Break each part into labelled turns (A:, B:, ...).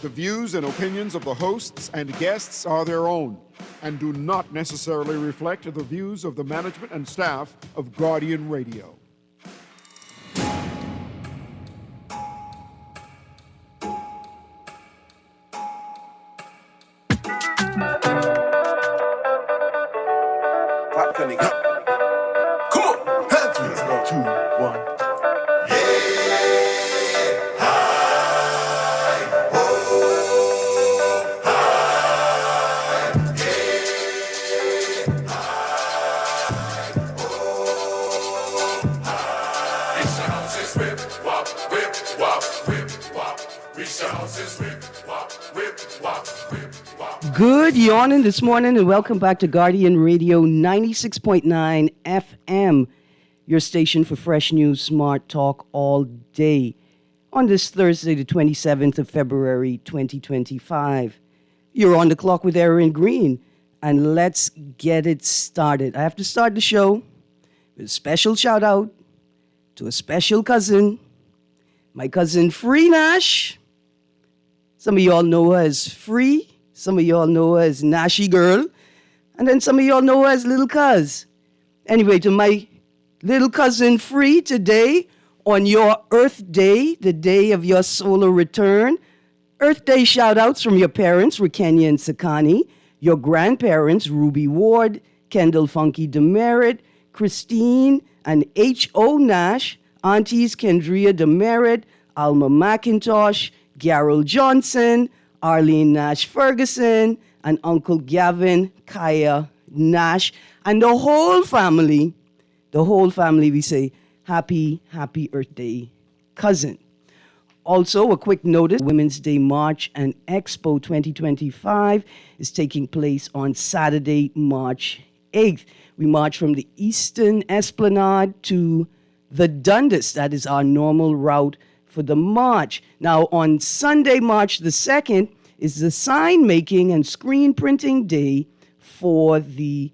A: The views and opinions of the hosts and guests are their own and do not necessarily reflect the views of the management and staff of Guardian Radio.
B: Come on, hands, 3, 2, 1.
C: Good yawning this morning and welcome back to Guardian Radio 96.9 FM, your station for fresh news, smart talk all day. On this Thursday, the 27th of February, 2025. You're on the clock with Erin Greene, and let's get it started. I have to start the show with a special shout out to a special cousin, my cousin Free Nash. Some of y'all know her as Free. Some of y'all know her as Nashy Girl. And then some of y'all know her as Little Cuz. Anyway, to my little cousin Free today, on your Earth Day, the day of your solar return, Earth Day shout-outs from your parents, Rakenya and Sakani, your grandparents, Ruby Ward, Kendall Funky Demerit, Christine and H.O. Nash, aunties Kendria Demerit, Alma McIntosh, Garrel Johnson, Arlene Nash Ferguson, and Uncle Gavin Kaya Nash, and the whole family, we say, happy Earth Day, cousin. Also, a quick notice, Women's Day March and Expo 2025 is taking place on Saturday, March 8th. We march from the Eastern Esplanade to the Dundas. That is our normal route for the march. Now, on Sunday, March the 2nd, is the sign making and screen printing day for the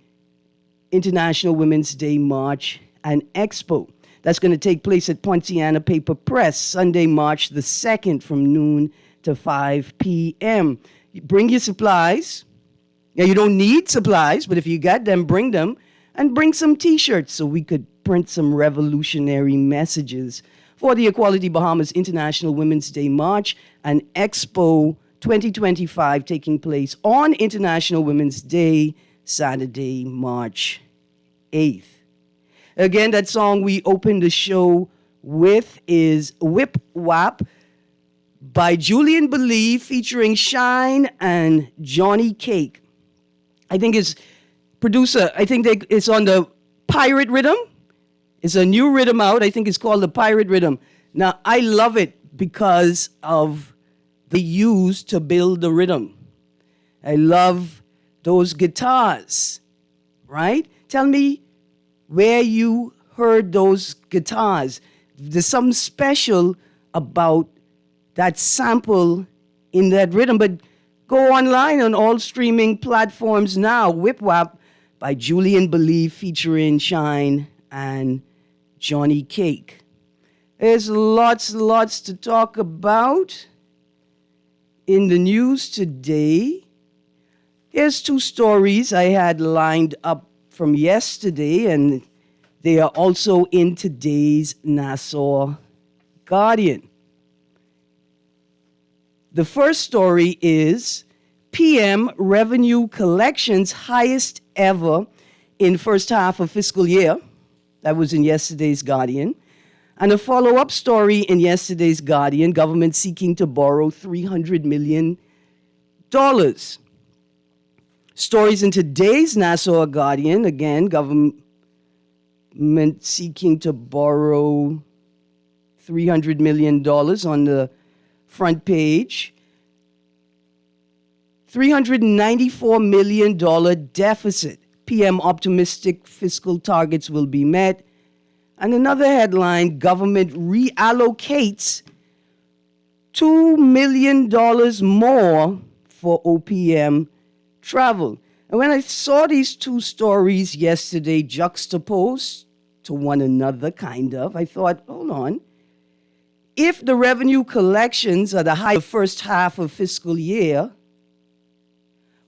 C: International Women's Day March and Expo. That's going to take place at Poinciana Paper Press, Sunday, March the 2nd from noon to 5 p.m. You bring your supplies. Now, you don't need supplies, but if you got them, bring them. And bring some T-shirts so we could print some revolutionary messages for the Equality Bahamas International Women's Day March and Expo 2025 taking place on International Women's Day, Saturday, March 8th. Again, that song we opened the show with is Whip Wap by Julian Believe featuring Shine and Johnny Cake. I think it's producer, it's on the Pirate Rhythm. It's a new rhythm out. I think it's called the Pirate Rhythm. Now, I love it because of the use to build the rhythm. I love those guitars, right? Tell me where you heard those guitars. There's something special about that sample in that rhythm. But go online on all streaming platforms now. Whip Wap by Julian Believe featuring Shine and Johnny Cake. There's lots to talk about in the news today. Here's two stories I had lined up from yesterday, and they are also in today's Nassau Guardian. The first story is PM revenue collections highest ever in first half of fiscal year. That was in yesterday's Guardian. And a follow-up story in yesterday's Guardian, government seeking to borrow $300 million. Stories in today's Nassau Guardian, again, government seeking to borrow $300 million on the front page. $394 million deficit. PM optimistic fiscal targets will be met. And another headline, government reallocates $2 million more for OPM travel. And when I saw these two stories yesterday juxtaposed to one another, I thought, hold on. If the revenue collections are the high of the first half of fiscal year,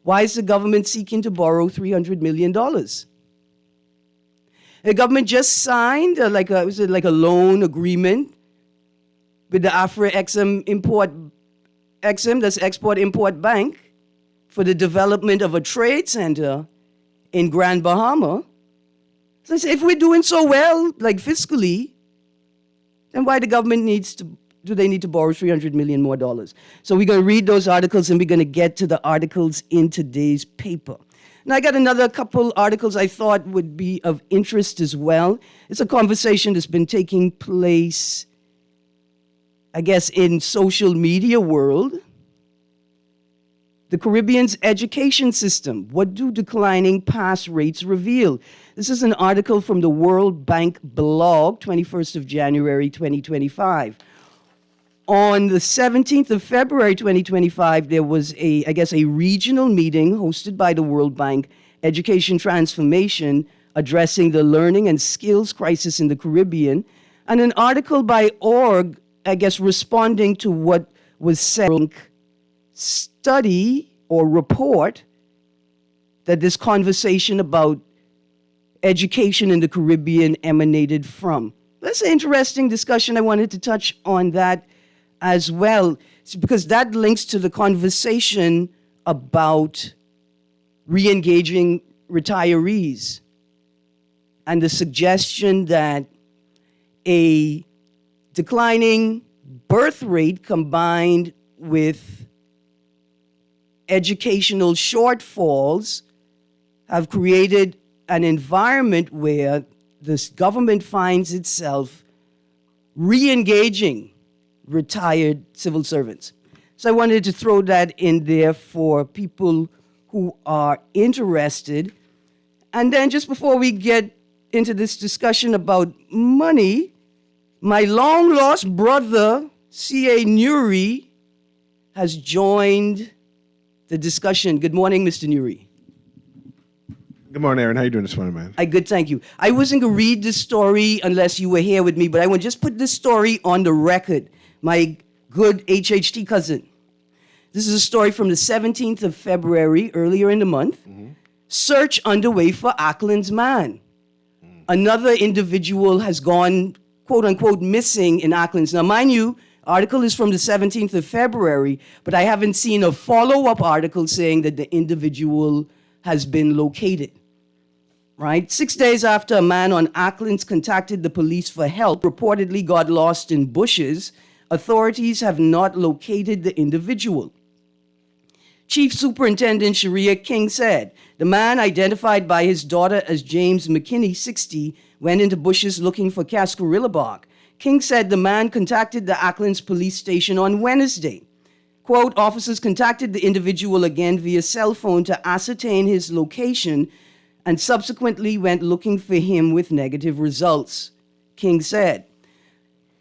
C: why is the government seeking to borrow $300 million? The government just signed was it like a loan agreement with the Exim, that's Export-Import Bank, for the development of a trade center in Grand Bahama. So if we're doing so well, like fiscally, then why the government do they need to borrow $300 million more dollars? So we're going to read those articles, and we're going to get to the articles in today's paper. And I got another couple articles I thought would be of interest as well. It's a conversation that's been taking place, I guess, in social media world. The Caribbean's education system. What do declining pass rates reveal? This is an article from the World Bank blog, 21st of January, 2025. On the 17th of February, 2025, there was a regional meeting hosted by the World Bank, Education Transformation, addressing the learning and skills crisis in the Caribbean, and an article by Org, responding to what was said, study or report that this conversation about education in the Caribbean emanated from. That's an interesting discussion. I wanted to touch on that as well, because that links to the conversation about re-engaging retirees and the suggestion that a declining birth rate combined with educational shortfalls have created an environment where this government finds itself re-engaging retired civil servants. So I wanted to throw that in there for people who are interested. And then just before we get into this discussion about money, my long-lost brother, C.A. Nuri, has joined the discussion. Good morning, Mr. Nuri.
D: Good morning, Erin. How you doing this morning, man?
C: Good, thank you. I wasn't going to read this story unless you were here with me, but I want to just put this story on the record. My good HHT cousin. This is a story from the 17th of February, earlier in the month. Mm-hmm. Search underway for Ackland's man. Mm. Another individual has gone, quote unquote, missing in Ackland's. Now, mind you, article is from the 17th of February, but I haven't seen a follow-up article saying that the individual has been located. Right? 6 days after a man on Ackland's contacted the police for help, reportedly got lost in bushes, authorities have not located the individual. Chief Superintendent Sharia King said, the man, identified by his daughter as James McKinney, 60, went into bushes looking for cascarilla bark. King said the man contacted the Ackland's police station on Wednesday. Quote, officers contacted the individual again via cell phone to ascertain his location and subsequently went looking for him with negative results, King said.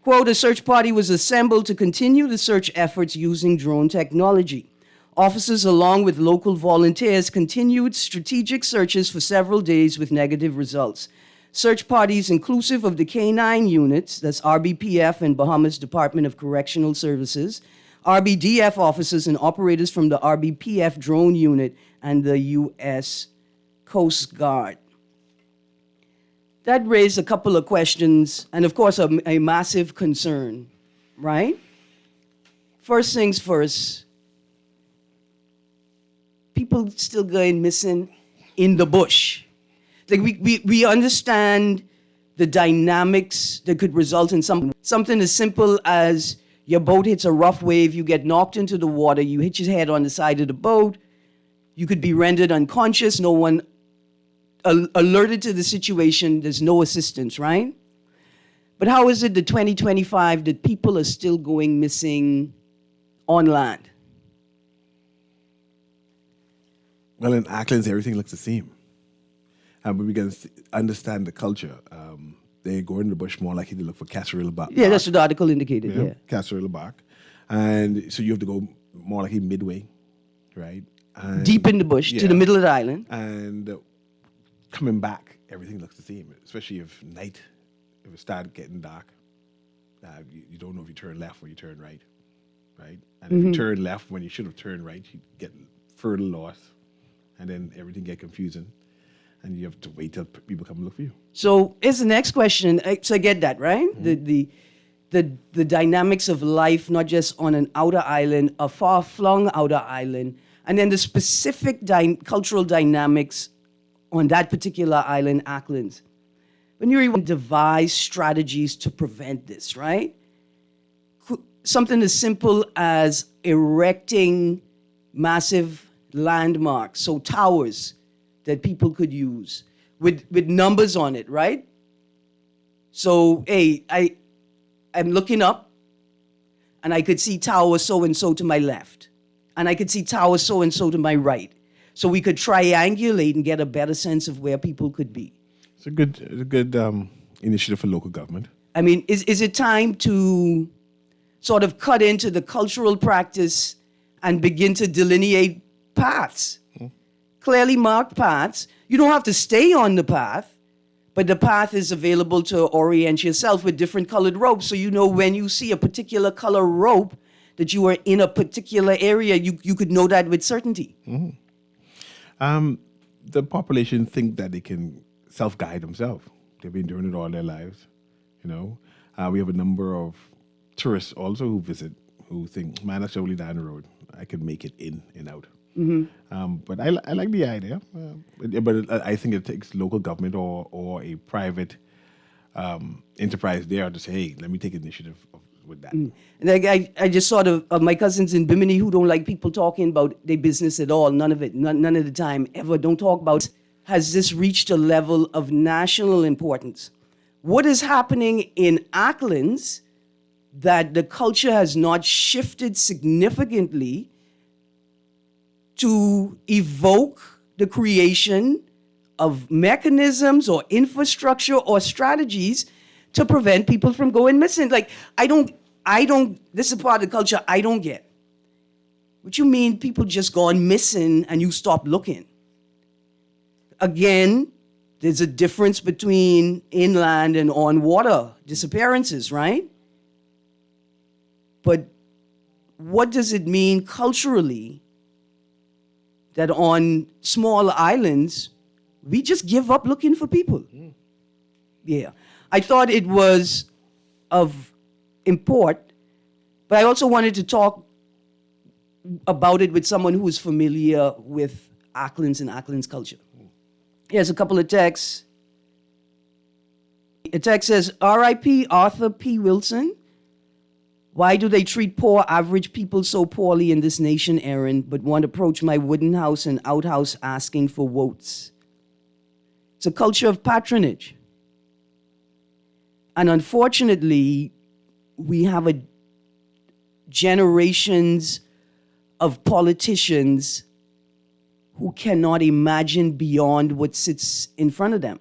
C: Quote, a search party was assembled to continue the search efforts using drone technology. Officers, along with local volunteers, continued strategic searches for several days with negative results. Search parties inclusive of the K-9 units, that's RBPF and Bahamas Department of Correctional Services, RBDF officers and operators from the RBPF drone unit, and the U.S. Coast Guard. That raised a couple of questions, and of course, a massive concern, right? First things first, people still going missing in the bush. Like we understand the dynamics that could result in something as simple as your boat hits a rough wave, you get knocked into the water, you hit your head on the side of the boat, you could be rendered unconscious, no one alerted to the situation, there's no assistance, right? But how is it that 2025 that people are still going missing on land?
D: Well, in Acklands, everything looks the same. But we can understand the culture. They go in the bush more likely to look for cascarilla bark.
C: Yeah, that's what the article indicated, yeah.
D: Cascarilla bark. And so you have to go more likely midway, right? And
C: deep in the bush, to the middle of the island.
D: And coming back, everything looks the same, especially if it started getting dark. You don't know if you turn left or you turn right, right? And if you turn left when you should have turned right, you get further lost, and then everything get confusing, and you have to wait till people come and look for you.
C: So here's the next question. So I get that, right? The dynamics of life, not just on an outer island, a far-flung outer island, and then the specific cultural dynamics on that particular island, Acklands. When you even devise strategies to prevent this, right? Something as simple as erecting massive landmarks, so towers that people could use with numbers on it, right? So, hey, I'm looking up, and I could see tower so-and-so to my left, and I could see tower so-and-so to my right. So we could triangulate and get a better sense of where people could be.
D: It's a good initiative for local government.
C: I mean, is it time to sort of cut into the cultural practice and begin to delineate paths? Clearly marked paths. You don't have to stay on the path, but the path is available to orient yourself with different colored ropes. So you know when you see a particular color rope that you are in a particular area, you could know that with certainty.
D: The population think that they can self-guide themselves. They've been doing it all their lives, you know. We have a number of tourists also who visit who think, man, that's only down the road. I could make it in and out. But I like the idea. But I think it takes local government or a private enterprise there to say, hey, let me take initiative with that.
C: Like I just sort of my cousins in Bimini who don't like people talking about their business at all. None of it. None of the time. Ever. Don't talk about it. Has this reached a level of national importance? What is happening in Acklands that the culture has not shifted significantly to evoke the creation of mechanisms or infrastructure or strategies to prevent people from going missing? Like, I don't, this is part of the culture I don't get. What you mean people just gone missing and you stop looking? Again, there's a difference between inland and on water disappearances, right? But what does it mean culturally that on small islands, we just give up looking for people? Yeah. I thought it was of import, but I also wanted to talk about it with someone who is familiar with Acklands and Acklands culture. Here's a couple of texts. A text says, R.I.P. Arthur P. Wilson. Why do they treat poor average people so poorly in this nation, Erin, but won't approach my wooden house and outhouse asking for votes? It's a culture of patronage. And unfortunately, we have generations of politicians who cannot imagine beyond what sits in front of them.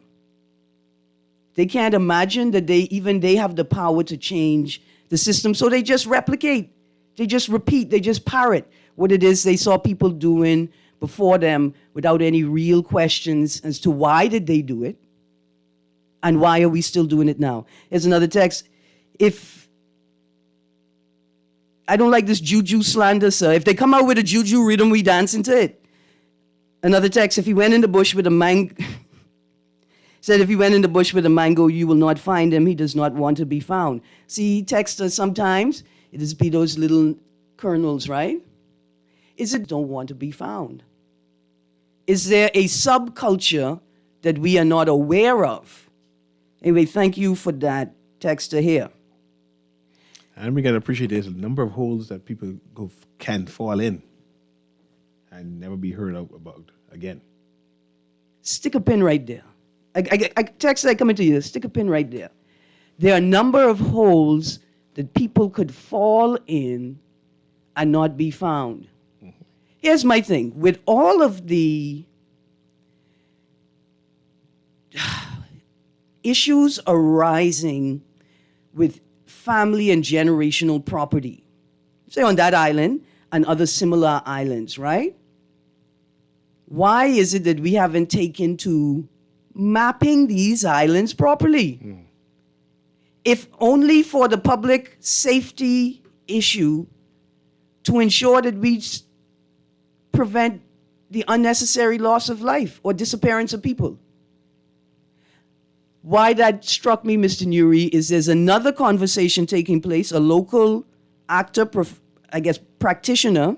C: They can't imagine that they have the power to change the system, so they just replicate, they just repeat, they just parrot what it is they saw people doing before them without any real questions as to why did they do it and why are we still doing it now. Here's another text. If I don't like this juju slander, sir. If they come out with a juju rhythm, we dance into it. Another text, if he went in the bush with a mango, said if he went in the bush with a mango, you will not find him. He does not want to be found. See, text us sometimes. It is be those little kernels, right? Is it don't want to be found? Is there a subculture that we are not aware of? Anyway, thank you for that texter here.
D: And we got to appreciate there's a number of holes that people can fall in and never be heard about again.
C: Stick a pin right there. I text I coming to you. Stick a pin right there. There are a number of holes that people could fall in and not be found. Mm-hmm. Here's my thing. With all of the issues arising with family and generational property, say on that island and other similar islands, right? Why is it that we haven't taken to mapping these islands properly? if only for the public safety issue to ensure that we prevent the unnecessary loss of life or disappearance of people. Why that struck me, Mr. Nuri, is there's another conversation taking place. A local actor, practitioner,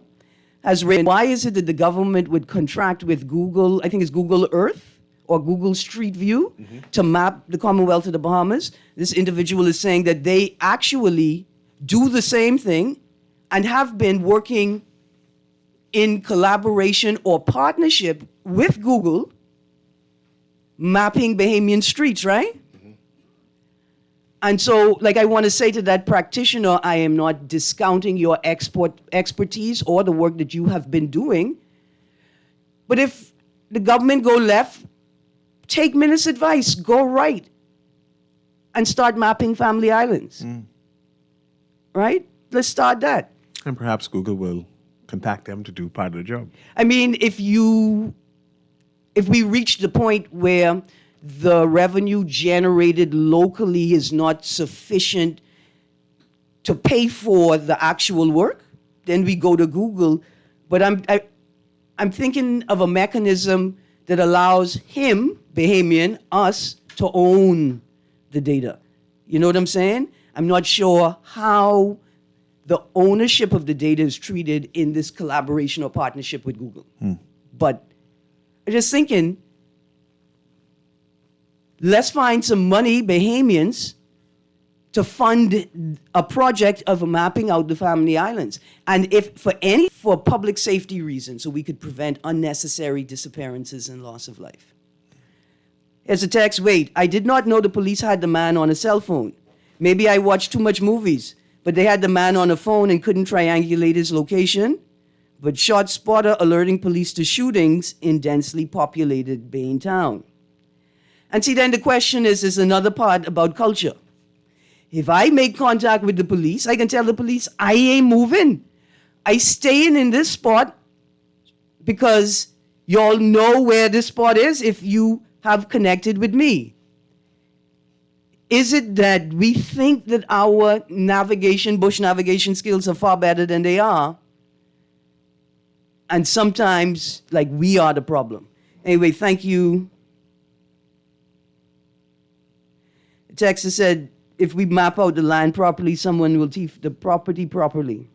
C: has written, why is it that the government would contract with Google, I think it's Google Earth or Google Street View, to map the Commonwealth of the Bahamas? This individual is saying that they actually do the same thing and have been working in collaboration or partnership with Google, mapping Bahamian streets, right? And so, I want to say to that practitioner, I am not discounting your expertise or the work that you have been doing. But if the government go left, take Minist's advice, go right, and start mapping family islands. Right? Let's start that.
D: And perhaps Google will contact them to do part of the job.
C: I mean, if we reach the point where the revenue generated locally is not sufficient to pay for the actual work, then we go to Google. But I'm thinking of a mechanism that allows him, Bahamian, us, to own the data. You know what I'm saying? I'm not sure how the ownership of the data is treated in this collaboration or partnership with Google. But I'm just thinking, let's find some money, Bahamians, to fund a project of mapping out the family islands. And if for public safety reasons, so we could prevent unnecessary disappearances and loss of life. Here's a text, wait, I did not know the police had the man on a cell phone. Maybe I watched too much movies, but they had the man on a phone and couldn't triangulate his location. But shot spotter alerting police to shootings in densely populated Bain Town. And see, then the question is another part about culture. If I make contact with the police, I can tell the police, I ain't moving. I staying in this spot because y'all know where this spot is if you have connected with me. Is it that we think that our bush navigation skills are far better than they are? And sometimes, we are the problem. Anyway, thank you. Texas said, if we map out the land properly, someone will thief the property properly.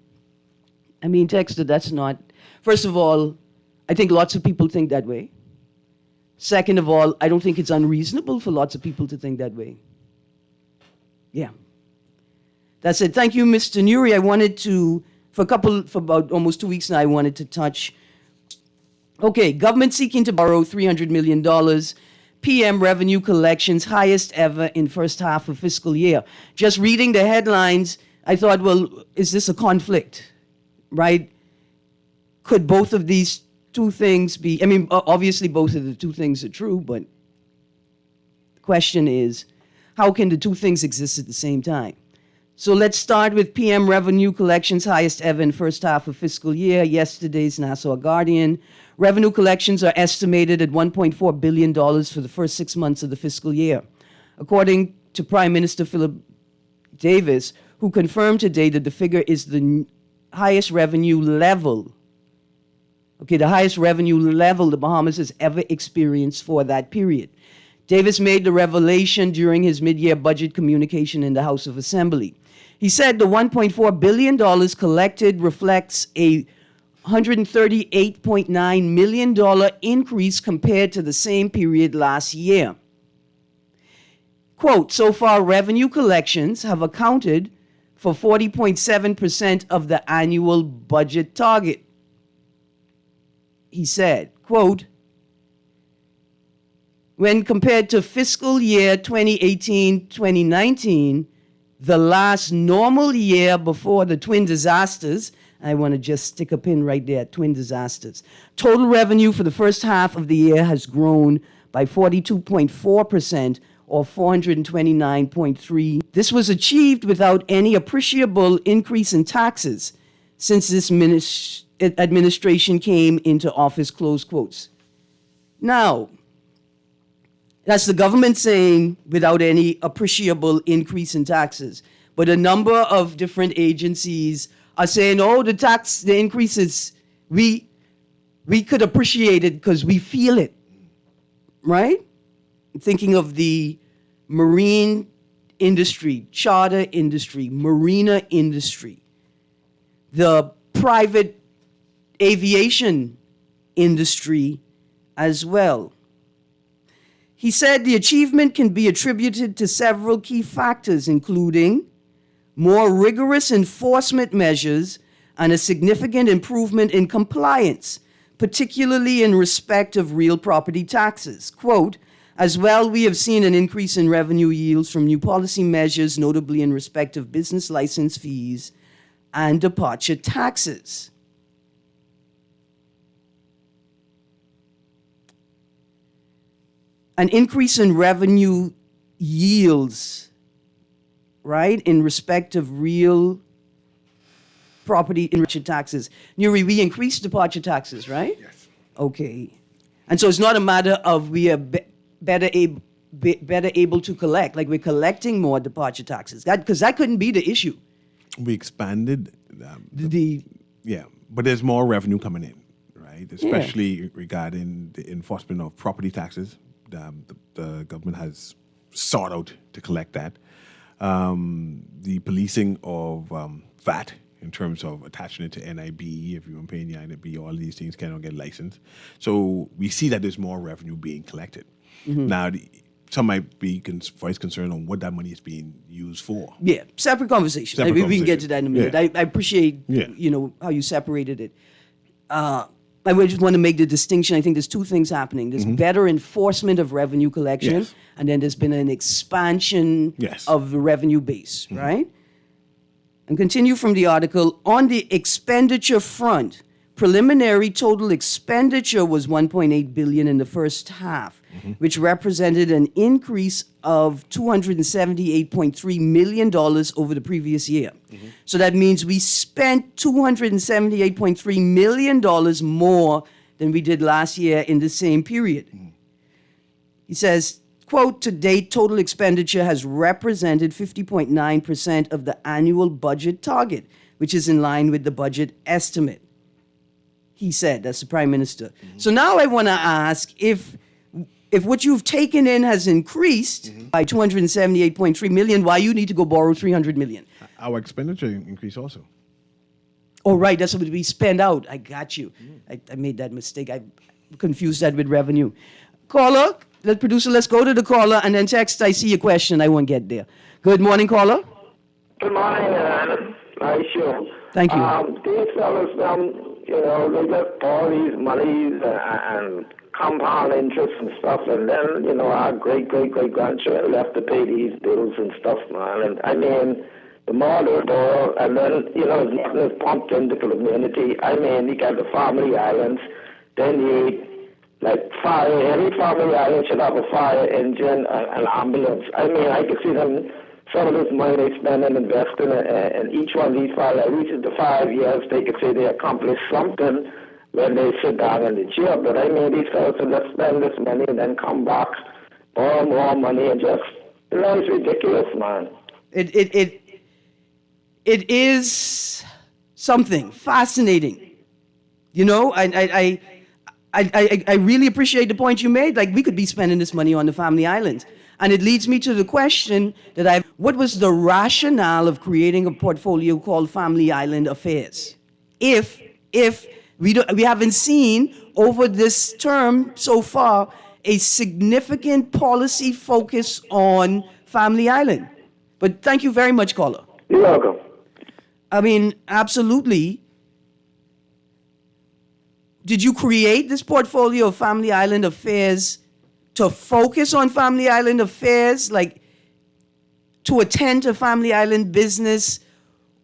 C: I mean, Texas, that's not. First of all, I think lots of people think that way. Second of all, I don't think it's unreasonable for lots of people to think that way. Yeah. That's it. Thank you, Mr. Nuri. I wanted to, for about almost 2 weeks now, I wanted to touch. Okay, government seeking to borrow $300 million. PM revenue collections highest ever in first half of fiscal year. Just reading the headlines, I thought, well, is this a conflict, right? Could both of these two things be, obviously both of the two things are true, but the question is, how can the two things exist at the same time? So let's start with PM revenue collections highest ever in first half of fiscal year. Yesterday's Nassau Guardian. Revenue collections are estimated at $1.4 billion for the first 6 months of the fiscal year. According to Prime Minister Philip Davis, who confirmed today that the figure is the highest revenue level, the highest revenue level the Bahamas has ever experienced for that period. Davis made the revelation during his mid-year budget communication in the House of Assembly. He said the $1.4 billion collected reflects a $138.9 million increase compared to the same period last year. Quote, so far revenue collections have accounted for 40.7% of the annual budget target. He said, quote, when compared to fiscal year 2018-2019, the last normal year before the twin disasters, I want to just stick a pin right there, twin disasters. Total revenue for the first half of the year has grown by 42.4% or 429.3. This was achieved without any appreciable increase in taxes since this administration came into office, close quotes. Now, That's the government saying without any appreciable increase in taxes. But a number of different agencies are saying, oh, the increases, we could appreciate it because we feel it, right? Thinking of the marine industry, charter industry, marina industry, the private aviation industry as well. He said the achievement can be attributed to several key factors, including more rigorous enforcement measures and a significant improvement in compliance, particularly in respect of real property taxes. Quote, as well, we have seen an increase in revenue yields from new policy measures, notably in respect of business license fees and departure taxes. An increase in revenue yields, right, in respect of real property enriched taxes. Nuri, we increased departure taxes, right?
D: Yes.
C: Okay. And so it's not a matter of we are better able to collect, like we're collecting more departure taxes. Because that couldn't be the issue.
D: We expanded
C: The
D: yeah, but there's more revenue coming in, right? Especially regarding the enforcement of property taxes. The government has sought out to collect that. The policing of VAT in terms of attaching it to NIB, if you weren't paying your NIB, all these things cannot get licensed. So we see that there's more revenue being collected. Now, some might be voice concern on what that money is being used for.
C: Yeah, separate conversation.
D: Separate
C: We can get to that in a minute.
D: Yeah.
C: I appreciate,
D: Yeah.
C: how you separated it. I would just want to make the distinction. I think there's two things happening. There's better enforcement of revenue collection,
D: Yes.
C: and then there's been an expansion
D: Yes.
C: of the revenue base, right? And continue from the article. On the expenditure front, preliminary total expenditure was $1.8 billion in the first half, which represented an increase of $278.3 million over the previous year. So that means we spent $278.3 million more than we did last year in the same period. He says, quote, to date, total expenditure has represented 50.9% of the annual budget target, which is in line with the budget estimate. He said, that's the Prime Minister. So now I want to ask if what you've taken in has increased by $278.3 million, why you need to go borrow $300 million?
D: Our expenditure increased also.
C: Oh, right, that's what we spend out. I got you. I made that mistake. I confused that with revenue. Caller, producer, let's go to the caller, and then text, I see your question. I won't get there. Good morning, caller.
E: Good morning, Erin. Nice show.
C: Thank you.
E: These fellas, they get all these monies and compound interest and stuff, and then, our great-great-great-grandchildren left to pay these bills and stuff, man. And I mean, the more they borrow, and then, nothing is pumped into the community. I mean, you got the family islands, then you fire, every family island should have a fire engine and ambulance. I mean, I could see them, some of this money they spend and invest in each one of these five, reaches the 5 years, they could say they accomplished something when they sit down in the chair. But I mean, these fellas will just spend this money and then come back, borrow more money, and just, it's ridiculous, man.
C: It is something fascinating. I really appreciate the point you made. Like, we could be spending this money on the family islands. And it leads me to the question what was the rationale of creating a portfolio called Family Island Affairs? If we haven't seen over this term so far a significant policy focus on Family Island. But thank you very much, caller.
E: You're welcome.
C: I mean, absolutely. Did you create this portfolio of Family Island Affairs to focus on Family Island affairs, like to attend to Family Island business?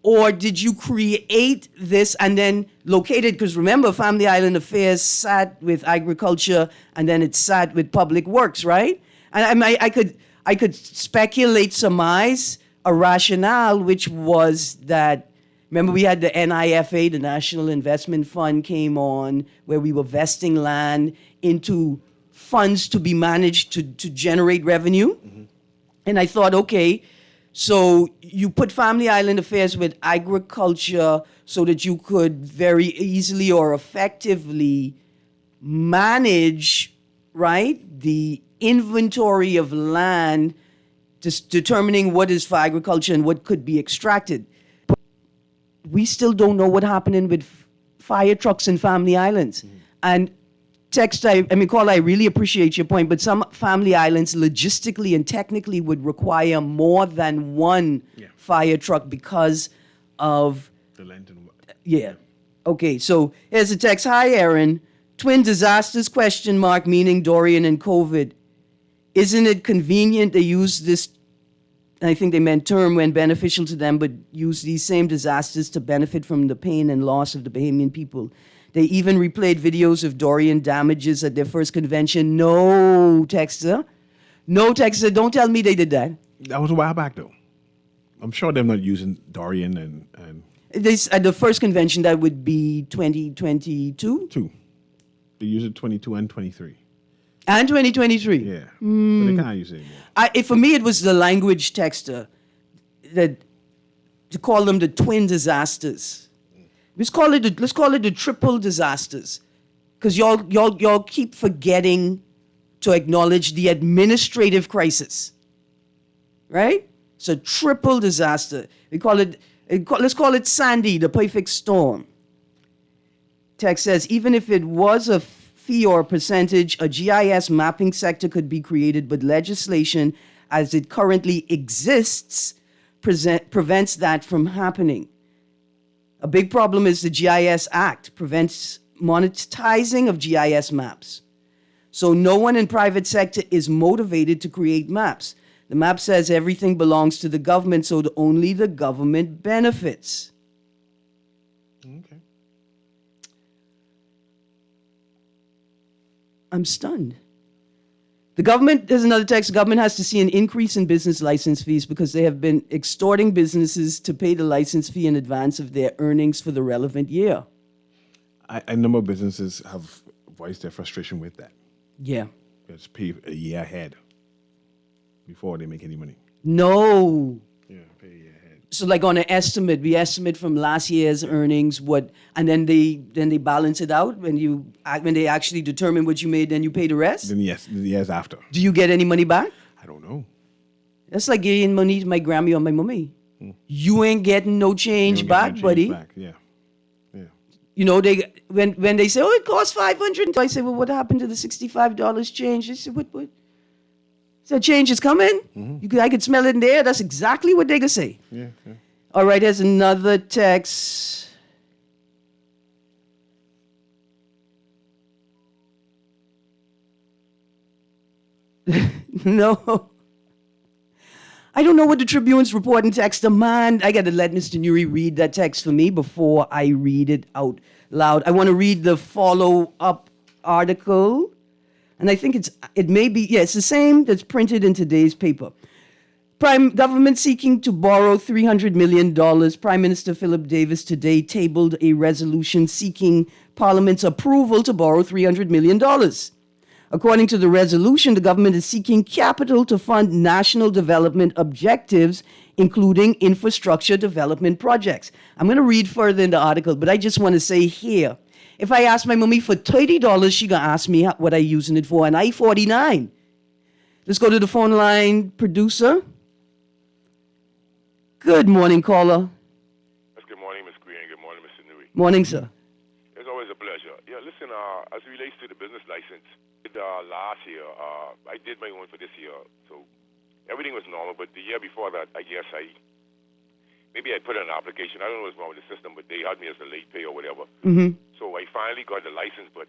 C: Or did you create this and then locate it? Because remember, Family Island Affairs sat with agriculture and then it sat with public works, right? And I could speculate, surmise a rationale, which was that, remember we had the NIFA, the National Investment Fund, came on, where we were vesting land into funds to be managed to generate revenue. And I thought, okay, so you put Family Island Affairs with agriculture so that you could very easily or effectively manage, right, the inventory of land, just determining what is for agriculture and what could be extracted. But we still don't know what happening with fire trucks in Family Islands. And Carl, I really appreciate your point, but some family islands logistically and technically would require more than one fire truck because of
D: The length and
C: yeah. Okay, so here's a text. Hi, Erin. Twin disasters, question mark, meaning Dorian and COVID. Isn't it convenient they use this, I think they meant term when beneficial to them, but use these same disasters to benefit from the pain and loss of the Bahamian people? They even replayed videos of Dorian damages at their first convention. No, Texter. No, Texter. Don't tell me they did that.
D: That was a while back, though. I'm sure they're not using Dorian and
C: This at the first convention, that would be 2022?
D: 2. They use it 22 and 23.
C: And 2023.
D: Yeah. But they can't use it anymore.
C: For me, it was the language, Texter, that to call them the twin disasters. Let's call it the triple disasters, because y'all keep forgetting to acknowledge the administrative crisis, right? It's a triple disaster. Let's call it Sandy, the perfect storm. Text says, even if it was a fee or a percentage, a GIS mapping sector could be created, but legislation as it currently exists prevents that from happening. A big problem is the GIS Act prevents monetizing of GIS maps. So no one in private sector is motivated to create maps. The map says everything belongs to the government, so only the government benefits.
D: Okay.
C: I'm stunned. The government, there's another text, the government has to see an increase in business license fees because they have been extorting businesses to pay the license fee in advance of their earnings for the relevant year.
D: A number of businesses have voiced their frustration with that.
C: Yeah.
D: It's pay a year ahead before they make any money.
C: No.
D: Yeah, pay a year ahead.
C: So like on an estimate, we estimate from last year's earnings and then they balance it out when they actually determine what you made, then you pay the rest?
D: Then yes, the years after.
C: Do you get any money back?
D: I don't know.
C: That's like giving money to my Grammy or my mommy. You ain't getting no change
D: You don't get
C: back,
D: no change
C: buddy.
D: back. Yeah. Yeah.
C: You know, when they say, oh, it costs $500, I say, well, what happened to the $65 change? They say, what? So change is coming. I could smell it in the air. That's exactly what they could say.
D: Yeah. Yeah.
C: All right, here's another text. No. I don't know what the Tribune's reporting text demand. I got to let Mr. Newry read that text for me before I read it out loud. I want to read the follow-up article. And I think it's the same that's printed in today's paper. Prime government seeking to borrow $300 million. Prime Minister Philip Davis today tabled a resolution seeking Parliament's approval to borrow $300 million. According to the resolution, the government is seeking capital to fund national development objectives, including infrastructure development projects. I'm going to read further in the article, but I just want to say here, if I ask my mommy for $30, she going to ask me what I using it for, and I 49. Let's go to the phone line, producer. Good morning, caller.
F: Yes, good morning, Ms. Greene. Good morning, Mr. Newey.
C: Morning, sir.
F: It's always a pleasure. Yeah, listen, as it relates to the business license, last year, I did my own for this year, so everything was normal, but the year before that, I guess maybe I put in an application. I don't know what's wrong with the system, but they had me as a late pay or whatever.
C: Mm-hmm.
F: So I finally got the license, but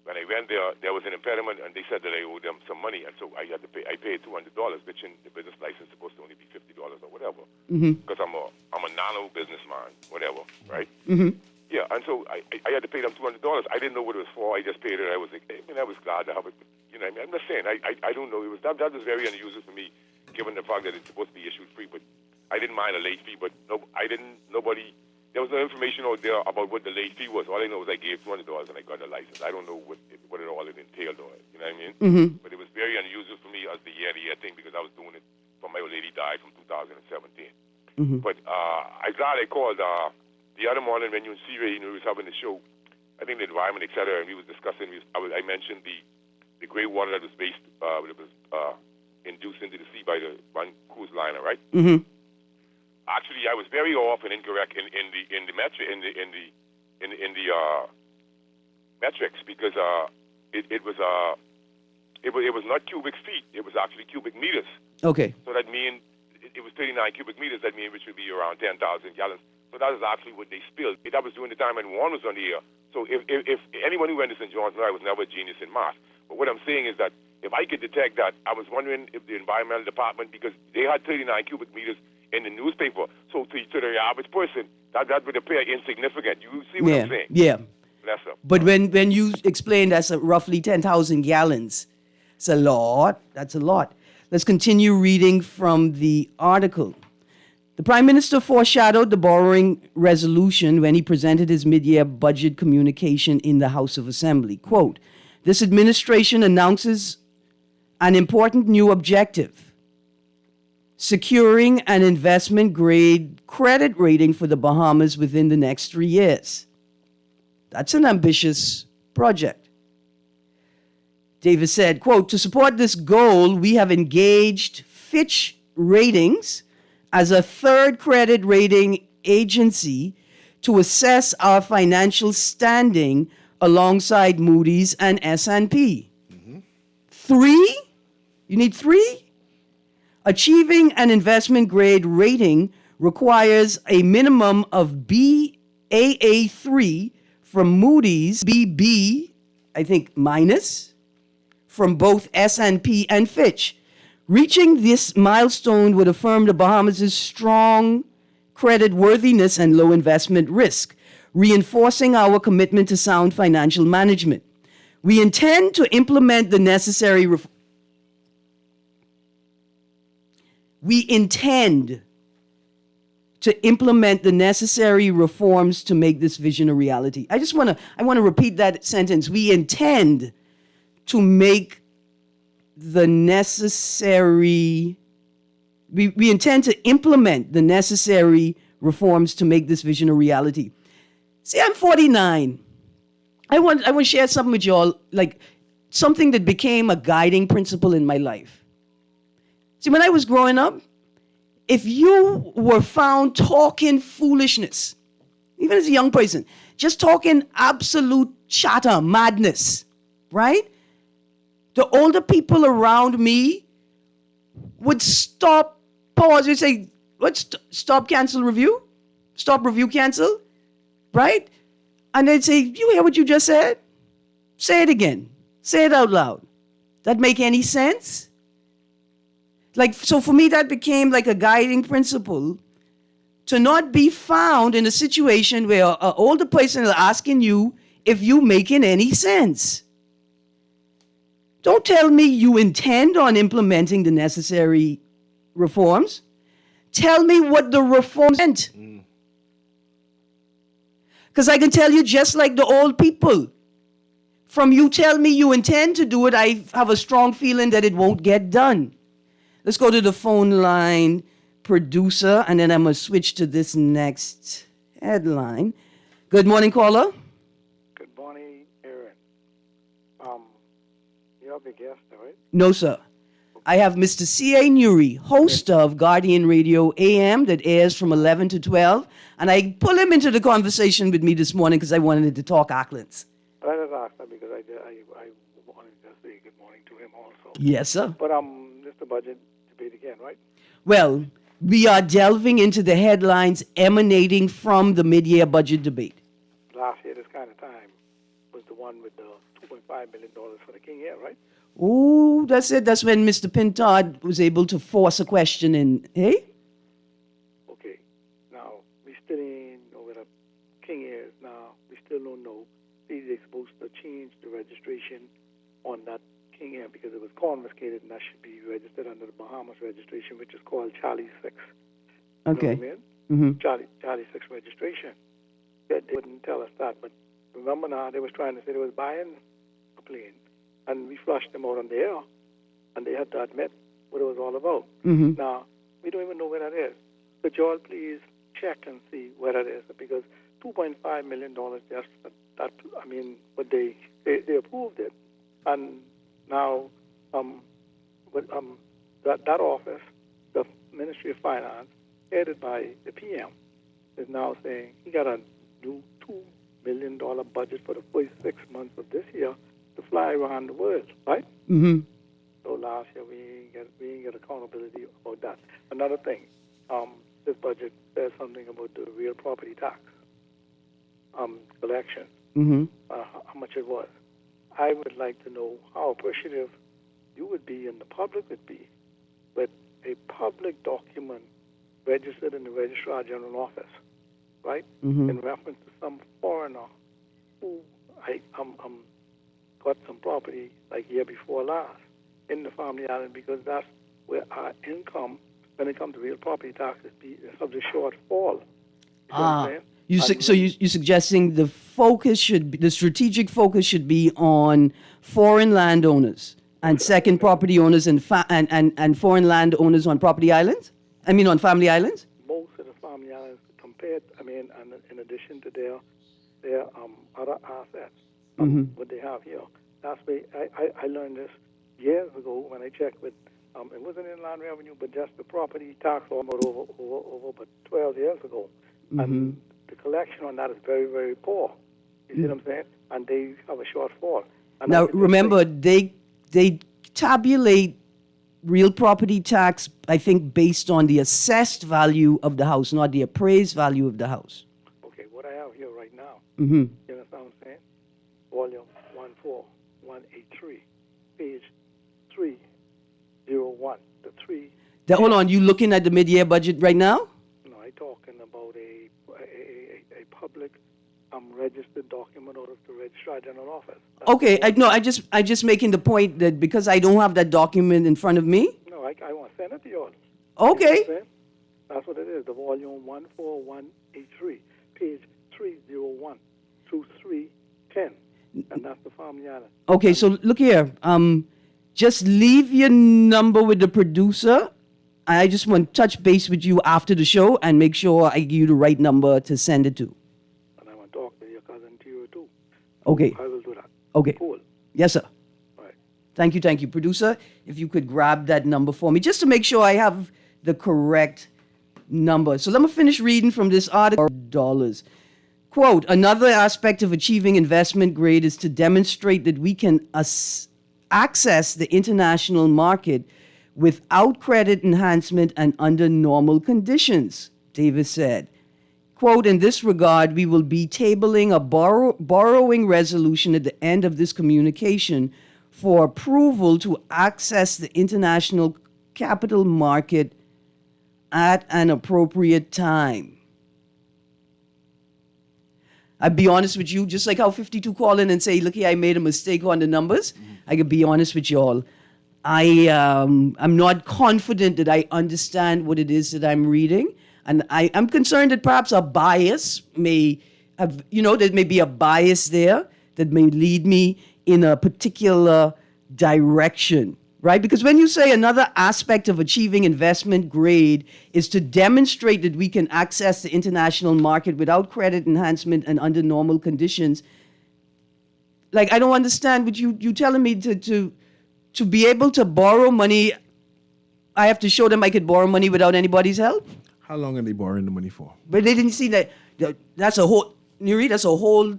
F: when I went there was an impediment, and they said that I owed them some money, and so I had to pay. I paid $200, which in the business license is supposed to only be $50 or whatever, because I'm a nano businessman, whatever, right?
C: Mm-hmm.
F: Yeah, and so I had to pay them $200. I didn't know what it was for. I just paid it. I was glad to have it. You know, I'm just saying. I don't know. It was that was very unusual for me, given the fact that it's supposed to be issued free. But I didn't mind a late fee. But nobody there was no information out there about what the late fee was. All I know is I gave $200 and I got a license. I don't know what it all entailed, or you know what I mean?
C: Mm-hmm.
F: But it was very unusual for me as the year thing because I was doing it from my old lady died from 2017.
C: Mm-hmm.
F: But I'm glad I called the other morning when you and C-Ray, we was having the show. I think the environment, et cetera, and we was discussing. I mentioned the gray water that was induced into the sea by the one cruise liner, right?
C: Mm-hmm.
F: Actually, I was very off and incorrect in the metrics because it was not cubic feet. It was actually cubic meters.
C: Okay.
F: So that means it was 39 cubic meters. That means which would be around 10,000 gallons. So that is actually what they spilled. That was during the time when Warren was on the air. So if anyone who went to St. John's, I was never a genius in math. But what I'm saying is that if I could detect that, I was wondering if the environmental department, because they had 39 cubic meters in the newspaper, so to the average person, that would appear insignificant. You see what I'm saying?
C: Yeah.
F: Lesser.
C: But when you explain that's roughly 10,000 gallons, it's a lot. That's a lot. Let's continue reading from the article. The Prime Minister foreshadowed the borrowing resolution when he presented his mid-year budget communication in the House of Assembly. Quote, this administration announces an important new objective: securing an investment-grade credit rating for the Bahamas within the next 3 years. That's an ambitious project. Davis said, quote, to support this goal, we have engaged Fitch Ratings as a third credit rating agency to assess our financial standing alongside Moody's and S&P. Mm-hmm. 3? You need 3? Achieving an investment-grade rating requires a minimum of Baa3 from Moody's, BB, I think, minus, from both S&P and Fitch. Reaching this milestone would affirm the Bahamas' strong credit worthiness and low investment risk, reinforcing our commitment to sound financial management. We intend to implement the necessary reforms to make this vision a reality. I want to repeat that sentence. We intend to make the necessary, we intend to implement the necessary reforms to make this vision a reality. See, I'm 49. I want to share something with y'all, like something that became a guiding principle in my life. See, when I was growing up, if you were found talking foolishness, even as a young person, just talking absolute chatter, madness, right? The older people around me would stop, pause, and say, what, stop, cancel, review? Stop, review, cancel? Right? And they'd say, you hear what you just said? Say it again. Say it out loud. That make any sense? Like, so for me, that became like a guiding principle to not be found in a situation where an older person is asking you if you making any sense. Don't tell me you intend on implementing the necessary reforms. Tell me what the reforms meant. Because I can tell you, just like the old people, from you tell me you intend to do it, I have a strong feeling that it won't get done. Let's go to the phone line producer, and then I'm going to switch to this next headline. Good morning, caller.
G: Good morning, Erin. You're the guest, right?
C: No, sir. I have Mr. C.A. Nuri, host of Guardian Radio AM that airs from 11 to 12, and I pull him into the conversation with me this morning because I wanted to talk Auckland's.
G: I just asked that because I wanted to say good morning to him also.
C: Yes, sir.
G: But this the budget debate again, right?
C: Well, we are delving into the headlines emanating from the mid-year budget debate.
G: Last year, this kind of time, was the one with the $2.5 million for the King Air, right?
C: Oh, that's it. That's when Mr. Pintard was able to force a question in. Hey?
G: Okay. Now, we still in over the King Airs now. We still don't know. They're supposed to change the registration on that King Air because it was confiscated and that should be registered under the Bahamas registration, which is called Charlie 6.
C: Okay.
G: You know what I mean? Charlie 6 registration. they wouldn't tell us that. But remember now, they was trying to say they was buying a plane, and we flushed them out on the air, and they had to admit what it was all about. Now, we don't even know where that is. Could you all please check and see where that is? Because $2.5 million just for that, I mean, but they approved it. And now, that office, the Ministry of Finance, headed by the PM, is now saying he got a new $2 million budget for the first 6 months of this year to fly around the world, right? So last year we didn't get accountability about that. Another thing, this budget says something about the real property tax collection, how much it was. I would like to know how appreciative you would be and the public would be with a public document registered in the Registrar General Office, right? In reference to some foreigner who got some property like year before last in the family island, because that's where our income, when it comes to real property taxes, is of the shortfall. You know what I'm saying?
C: So you're suggesting the strategic focus should be on foreign landowners and second property owners and foreign landowners on property islands? I mean, on family islands?
G: Most of the family islands compared, and in addition to their other assets, what they have here. That's why I learned this years ago when I checked with, it wasn't Inland Revenue, but just the property tax almost over about 12 years ago. And the collection on that is very, very poor. You see what I'm saying? And they have a shortfall. And
C: now, remember, they tabulate real property tax, I think, based on the assessed value of the house, not the appraised value of the house.
G: Okay, what I have here right now, you understand what I'm saying? Volume 14183, page 301.
C: Hold on, you looking at the mid-year budget right now?
G: No, I'm talking about a public registered document out of the Registrar General Office.
C: Okay, I just making the point that because I don't have that document in front of me.
G: No, I want to send it to you all.
C: Okay.
G: You know what that's what it is, the volume 14183, page 301 through 310, and that's the family island.
C: Okay, so look here. Just leave your number with the producer. I just want to touch base with you after the show and make sure I give you the right number to send it to.
G: And I want to talk to your cousin Tio too.
C: Okay.
G: I will do that.
C: Okay.
G: Cool.
C: Yes, sir.
G: All right.
C: Thank you. Producer, if you could grab that number for me, just to make sure I have the correct number. So let me finish reading from this article. Dollars. Quote, another aspect of achieving investment grade is to demonstrate that we can access the international market without credit enhancement and under normal conditions, Davis said. Quote, in this regard, we will be tabling a borrowing resolution at the end of this communication for approval to access the international capital market at an appropriate time. I'd be honest with you, just like how 52 call in and say, look here, I made a mistake on the numbers. I could be honest with y'all. I'm not confident that I understand what it is that I'm reading. And I'm concerned that perhaps a bias may have, there may be a bias there that may lead me in a particular direction, right? Because when you say another aspect of achieving investment grade is to demonstrate that we can access the international market without credit enhancement and under normal conditions, like I don't understand what you telling me to be able to borrow money, I have to show them I could borrow money without anybody's help?
D: How long are they borrowing the money for?
C: But they didn't see that. That's a whole, Nuri, that's a whole,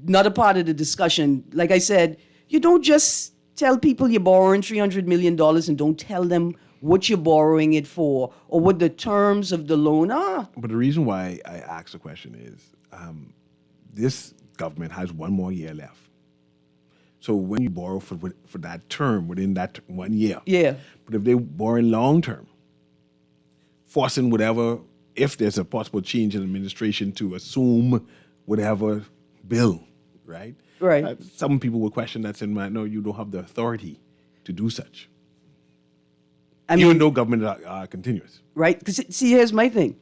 C: another part of the discussion. Like I said, you don't just tell people you're borrowing $300 million and don't tell them what you're borrowing it for or what the terms of the loan are.
D: But the reason why I asked the question is this government has one more year left. So when you borrow for that term, within that 1 year.
C: Yeah.
D: But if they're borrowing long term, forcing whatever, if there's a possible change in administration to assume whatever bill, right?
C: Right.
D: Some people will question that, saying, no, you don't have the authority to do such. Even though government are continuous.
C: Right? Because see, here's my thing.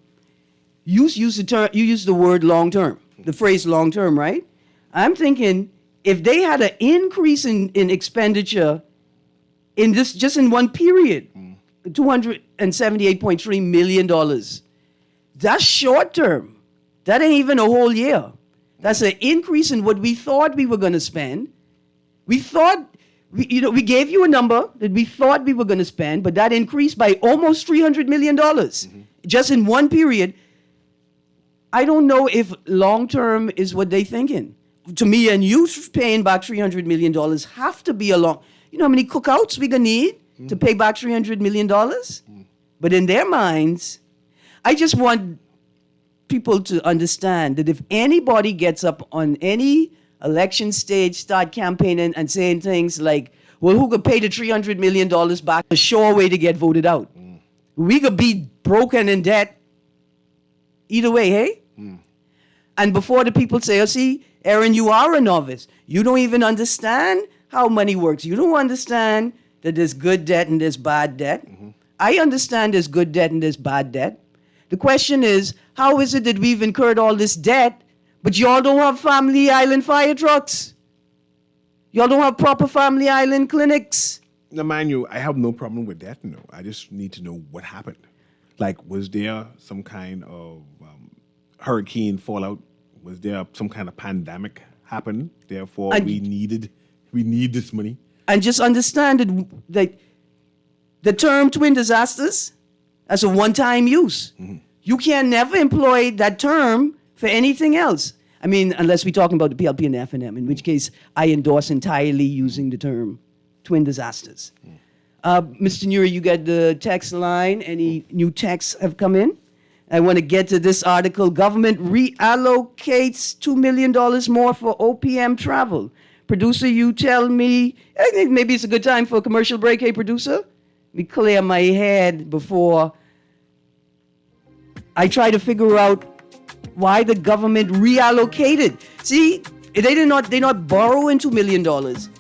C: you use the word long term, the phrase long term, right? I'm thinking if they had an increase in expenditure in this just in one period, $278.3 million, that's short term. That ain't even a whole year. That's an increase in what we thought we were going to spend. We thought, we gave you a number that we thought we were going to spend, but that increased by almost $300 million just in one period. I don't know if long term is what they're thinking. To me, and you paying back $300 million have to be a long. You know how many cookouts we gonna need to pay back $300 million? But in their minds, I just want people to understand that if anybody gets up on any election stage, start campaigning and saying things like, well, who could pay the $300 million back? A sure way to get voted out. We could be broken in debt either way, hey? And before the people say, oh, see, Erin, you are a novice. You don't even understand how money works. You don't understand that there's good debt and there's bad debt. I understand there's good debt and there's bad debt. The question is, how is it that we've incurred all this debt, but y'all don't have Family Island fire trucks? Y'all don't have proper Family Island clinics?
D: Now, mind you, I have no problem with that, no. I just need to know what happened. Like, was there some kind of hurricane fallout? Was there some kind of pandemic happen? Therefore, we need this money.
C: And just understand that the term twin disasters, that's a one-time use. You can never employ that term for anything else. I mean, unless we're talking about the PLP and the F&M, in which case I endorse entirely using the term twin disasters. Mr. Nuri, you got the text line. Any new texts have come in? I want to get to this article. Government reallocates $2 million more for OPM travel. Producer, you tell me, I think maybe it's a good time for a commercial break. Hey, producer? Let me clear my head before I try to figure out why the government reallocated. See, they're not borrowing $2 million.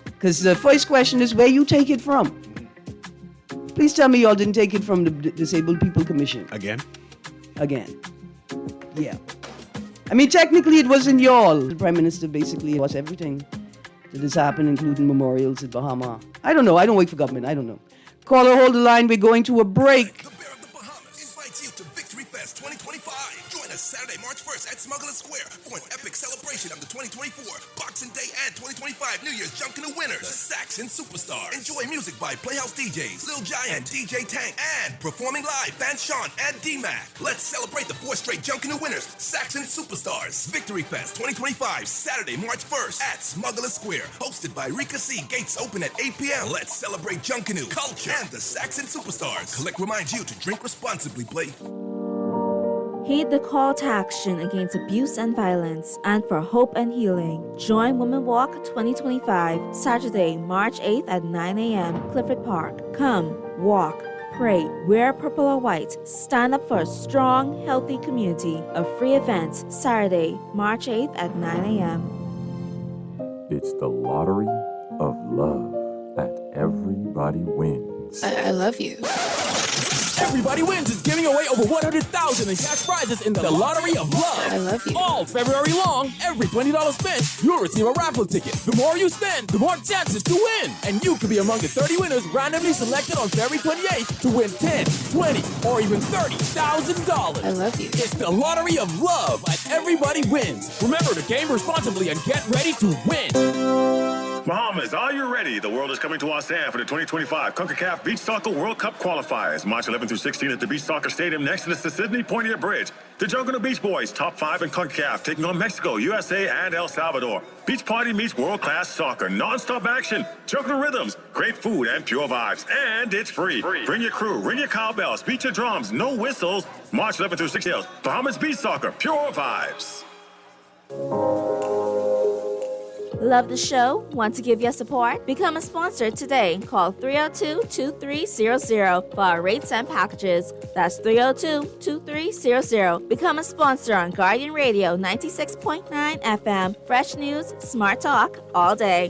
C: Because the first question is where you take it from. Please tell me y'all didn't take it from the Disabled People Commission.
D: Again.
C: Yeah. I mean, technically it wasn't y'all. The Prime Minister basically was everything that has happened, including memorials at Bahama. I don't know. I don't work for government. I don't know. Caller, hold the line. We're going to a break.
B: The Bear of the Bahamas invites you to Victory Fest 2025. Join us Saturday, March 1st at Smuggler Square for an epic celebration of the 2024 Boxing Day and 2025 New Year's Junkin' winners, the Saxon Superstars. Enjoy music by Playhouse DJs, Lil Giant, DJ Tank, and performing live, Fan Sean and D-Mac. Let's celebrate the 4 straight Junkin' winners, Saxon Superstars. Victory Fest 2025, Saturday, March 1st at Smuggler Square. Hosted by Rika C. Gates open at 8 p.m. Let's celebrate Junkin' culture and the Saxon Superstars. Collect reminds you to drink responsibly, play.
H: Heed the call to action against abuse and violence and for hope and healing. Join Women Walk 2025, Saturday, March 8th at 9 a.m., Clifford Park. Come, walk, pray, wear purple or white. Stand up for a strong, healthy community. A free event, Saturday, March 8th at 9 a.m.
I: It's the lottery of love at Everybody Wins.
J: I love you.
K: Everybody Wins is giving away over $100,000 in cash prizes in the Lottery of Love.
J: I love you.
K: All February long, every $20 spent, you'll receive a raffle ticket. The more you spend, the more chances to win. And you could be among the 30 winners randomly selected on February 28th to win $10, $20, or even $30,000.
J: I love you.
K: It's the Lottery of Love at Everybody Wins. Remember to game responsibly and get ready to win.
L: Bahamas, are you ready? The world is coming to our sand for the 2025 CONCACAF Beach Soccer World Cup qualifiers. March 11 through 16 at the Beach Soccer Stadium next to the Sydney Poitier Bridge. The Junkanoo Beach Boys, top 5 in CONCACAF, taking on Mexico, USA, and El Salvador. Beach party meets world-class soccer, non-stop action, Junkanoo rhythms, great food, and pure vibes. And it's free. Bring your crew, ring your cowbells, beat your drums, no whistles. March 11 through 16, Bahamas Beach Soccer, pure vibes.
H: Love the show? Want to give your support? Become a sponsor today. Call 302-2300 for our rates and packages. That's 302-2300. Become a sponsor on Guardian Radio 96.9 FM. Fresh news, smart talk, all day.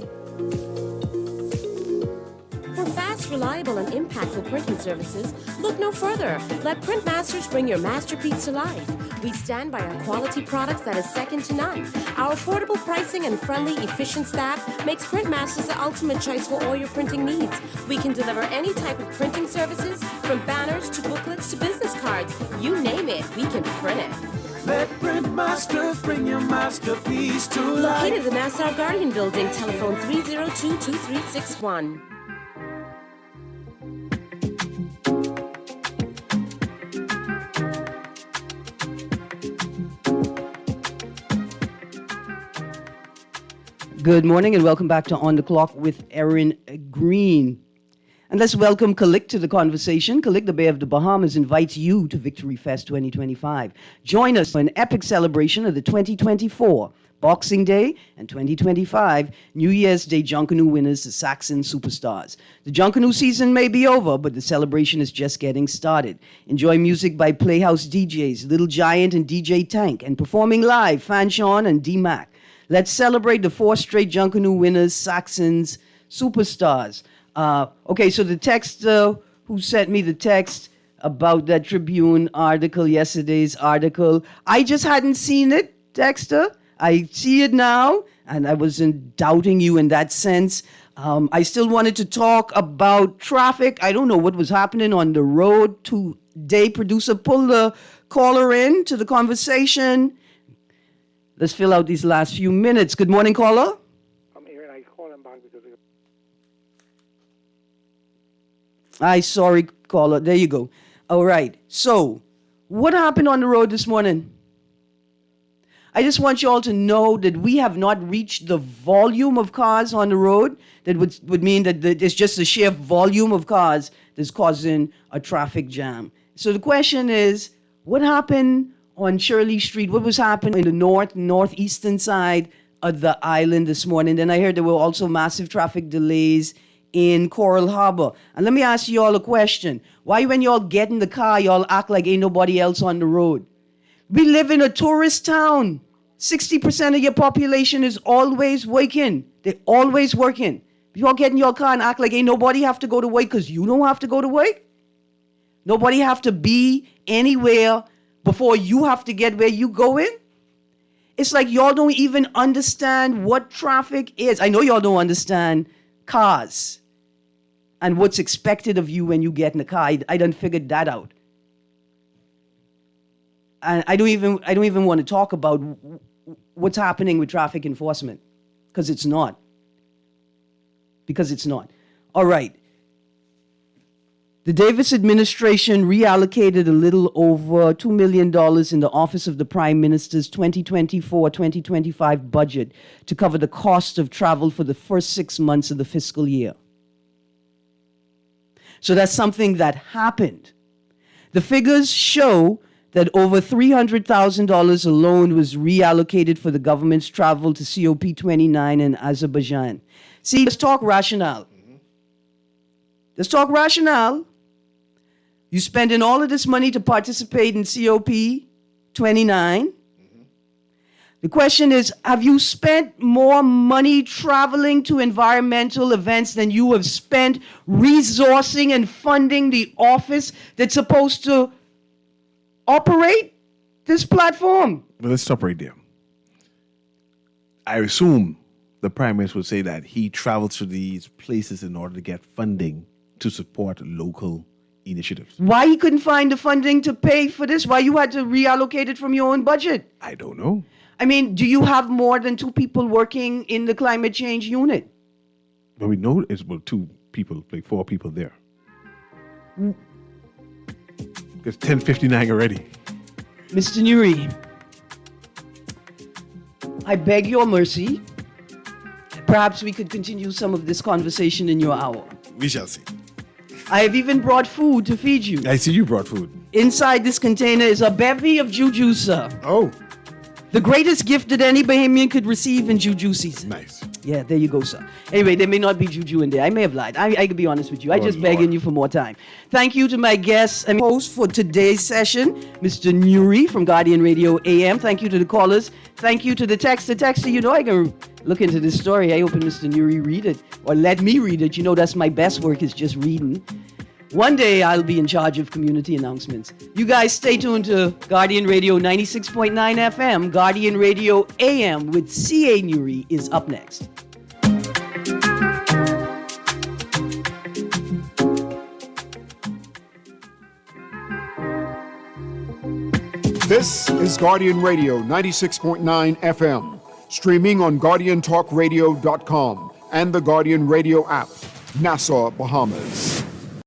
M: For fast
J: most reliable and impactful printing services, look no further. Let Printmasters bring your masterpiece to life. We stand by our quality products that is second to none. Our affordable pricing and friendly, efficient staff makes Printmasters the ultimate choice for all your printing needs. We can deliver any type of printing services, from banners to booklets to business cards. You name it, we can print it.
M: Let Printmasters bring your masterpiece to life.
J: Located in the Nassau Guardian Building, telephone 302-2361.
C: Good morning and welcome back to On the Clock with Erin Greene. And let's welcome Kalik to the conversation. Kalik, the Bay of the Bahamas, invites you to Victory Fest 2025. Join us for an epic celebration of the 2024 Boxing Day and 2025 New Year's Day Junkanoo winners, the Saxon Superstars. The Junkanoo season may be over, but the celebration is just getting started. Enjoy music by Playhouse DJs, Little Giant and DJ Tank, and performing live, Fanshawn and D-Mac. Let's celebrate the 4 straight Junkanoo winners, Saxons Superstars. Okay, so the texter who sent me the text about that Tribune article, yesterday's article, I just hadn't seen it, texter. I see it now, and I wasn't doubting you in that sense. I still wanted to talk about traffic. I don't know what was happening on the road today. Producer, pull the caller in to the conversation. Let's fill out these last few minutes. Good morning, caller.
G: I'm Erin. I call him back because
C: Sorry, caller. There you go. All right. So, what happened on the road this morning? I just want you all to know that we have not reached the volume of cars on the road. That would mean that it's just the sheer volume of cars that's causing a traffic jam. So the question is, what happened on Shirley Street? What was happening in the northeastern side of the island this morning? Then I heard there were also massive traffic delays in Coral Harbor. And let me ask you all a question. Why when y'all get in the car, y'all act like ain't nobody else on the road? We live in a tourist town. 60% of your population is always working. They're always working. You all get in your car and act like ain't nobody have to go to work because you don't have to go to work. Nobody have to be anywhere before you have to get where you going. It's like y'all don't even understand what traffic is. I know y'all don't understand cars and what's expected of you when you get in the car. I done figured that out. And I don't even want to talk about what's happening with traffic enforcement because it's not. All right. The Davis administration reallocated a little over $2 million in the Office of the Prime Minister's 2024-2025 budget to cover the cost of travel for the first 6 months of the fiscal year. So that's something that happened. The figures show that over $300,000 alone was reallocated for the government's travel to COP29 in Azerbaijan. See, let's talk rationale. Let's talk rationale. You spending all of this money to participate in COP29. The question is, have you spent more money traveling to environmental events than you have spent resourcing and funding the office that's supposed to operate this platform?
D: Well, let's stop right there. I assume the Prime Minister would say that he travels to these places in order to get funding to support local initiatives.
C: Why he couldn't find the funding to pay for this? Why you had to reallocate it from your own budget?
D: I don't know.
C: I mean, do you have more than 2 people working in the climate change unit?
D: But we know it's 2 people, like 4 people there. It's 10:59 already.
C: Mr. Nuri, I beg your mercy. Perhaps we could continue some of this conversation in your hour.
D: We shall see.
C: I have even brought food to feed you.
D: I see you brought food.
C: Inside this container is a bevy of juju, sir.
D: Oh.
C: The greatest gift that any Bahamian could receive in juju season.
D: Nice.
C: Yeah, there you go, sir. Anyway, there may not be juju in there. I may have lied. I can be honest with you. I just begging you for more time. Thank you to my guests and host for today's session, Mr. Nuri from Guardian Radio AM. Thank you to the callers. Thank you to the texter. You know I can look into this story. I hope Mr. Nuri read it, or let me read it. You know, that's my best work, is just reading. One day I'll be in charge of community announcements. You guys stay tuned to Guardian Radio 96.9 FM. Guardian Radio AM with C.A. Nuri is up next.
A: This is Guardian Radio 96.9 FM, streaming on GuardianTalkRadio.com and the Guardian Radio app, Nassau, Bahamas.